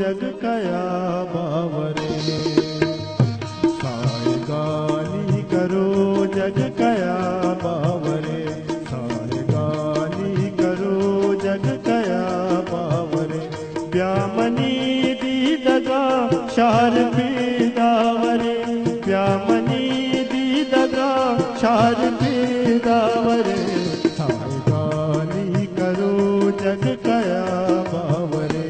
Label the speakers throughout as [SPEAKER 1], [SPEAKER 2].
[SPEAKER 1] जग कया बावरे। साए गाली करो जग कया बावरे, साए गाली करो जग कया बावरे। ब्यामनी दी दगा शार पीदावरे, ब्यामनी दी दगा शार पीदावरे। साए गाली करो जग कया बावरे।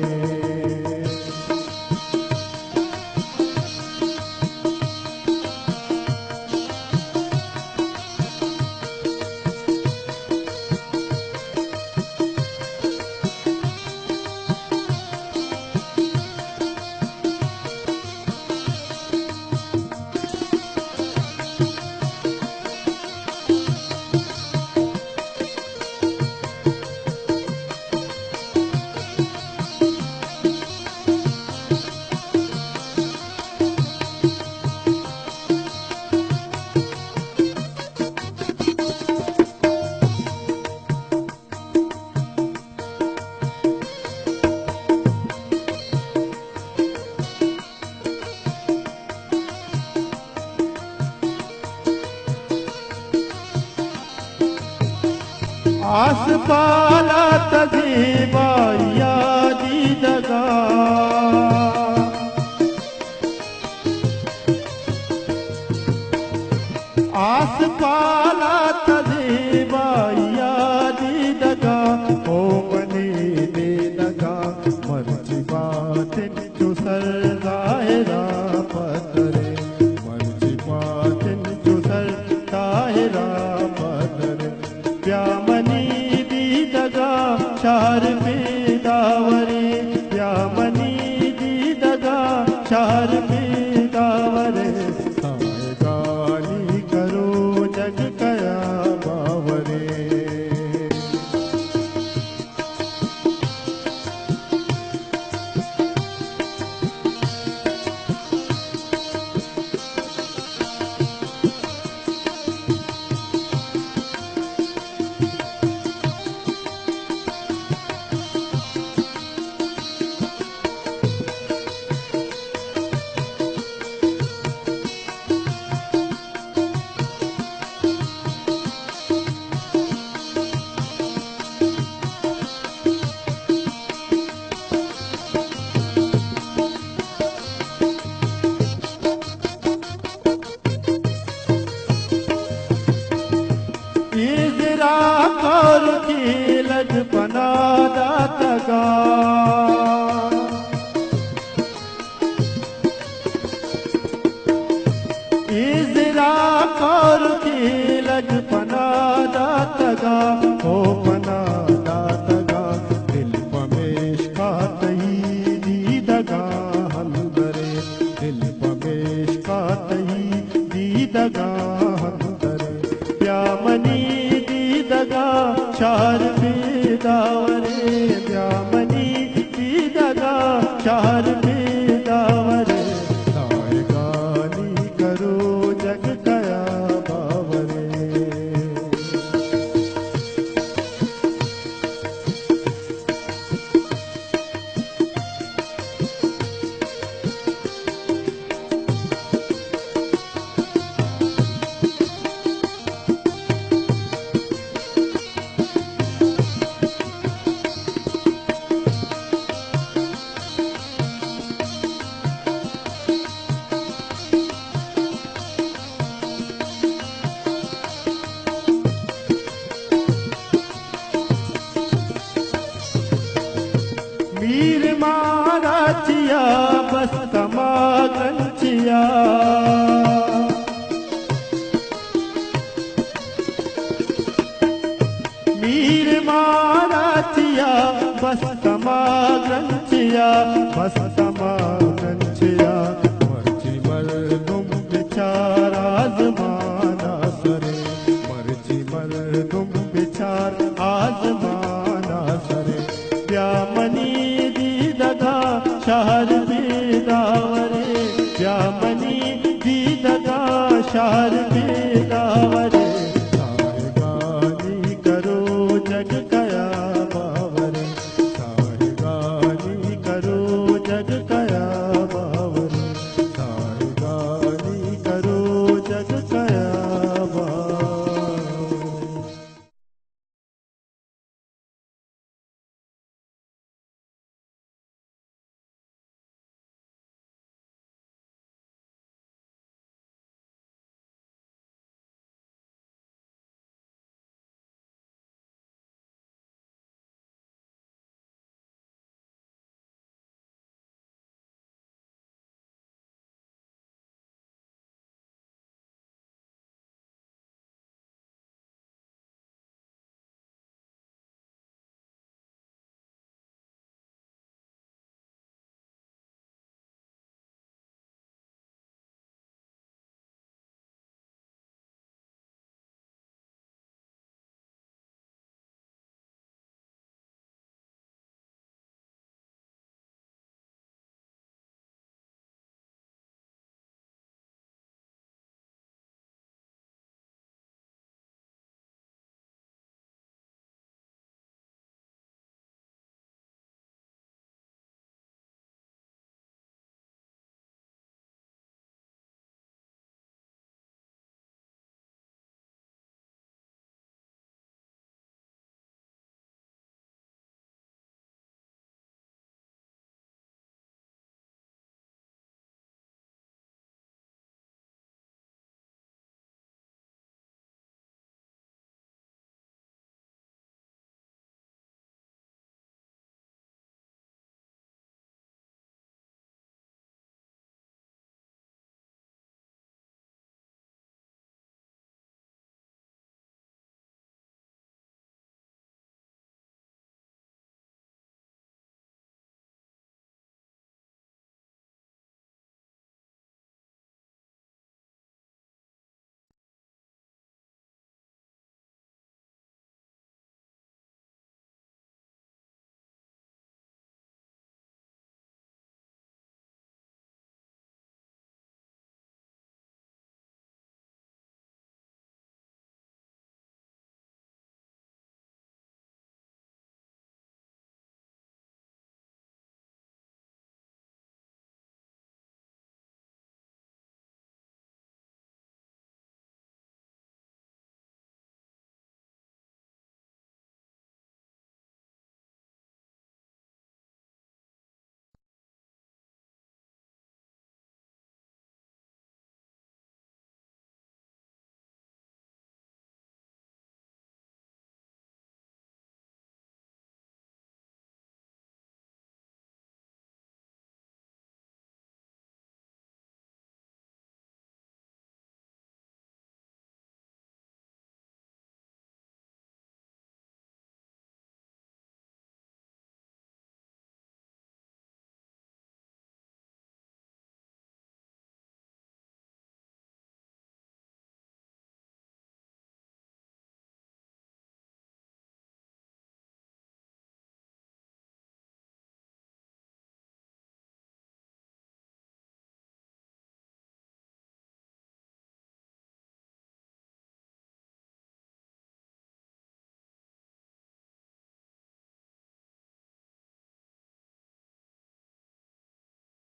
[SPEAKER 1] आस पाला तजीबाया दी दगा, आस पाला तजीबाया दी दगा। ओ मनी दे दगा मर्जी बातिन जो सर जाहिरा पतरे, मर्जी बातिन जो सर जाहिरा पतरे। ब्यामनी दी दगा शार पीदावरे, ब्यामनी दी दगा शार पीदावरे। साए गाली करो जग कया बावरे। इजरा कौर की लज बना दातगा, इजरा कौर की लज बना दातगा। हो बना दातगा दिल पमेश का तही दी दगा हंदरे, दिल पमेश का तही दी दगा हंदरे। ब्यामनी दी दगा शार पीदावरे, ब्यामनी दी दगा शार पीदावरे। साए गाली करो जग कया बावरे। मीर मारा चिया बस समागन चिया, मीर मारा चिया बस समागन चिया, बस समागन चिया। मर्जी मर्दुम बिचार आजमाना सरे, मर्जी मर्दुम बिचार आजमाना सरे। ब्यामनी दी दगा शार पीदावरे, ब्यामनी दी दगा शार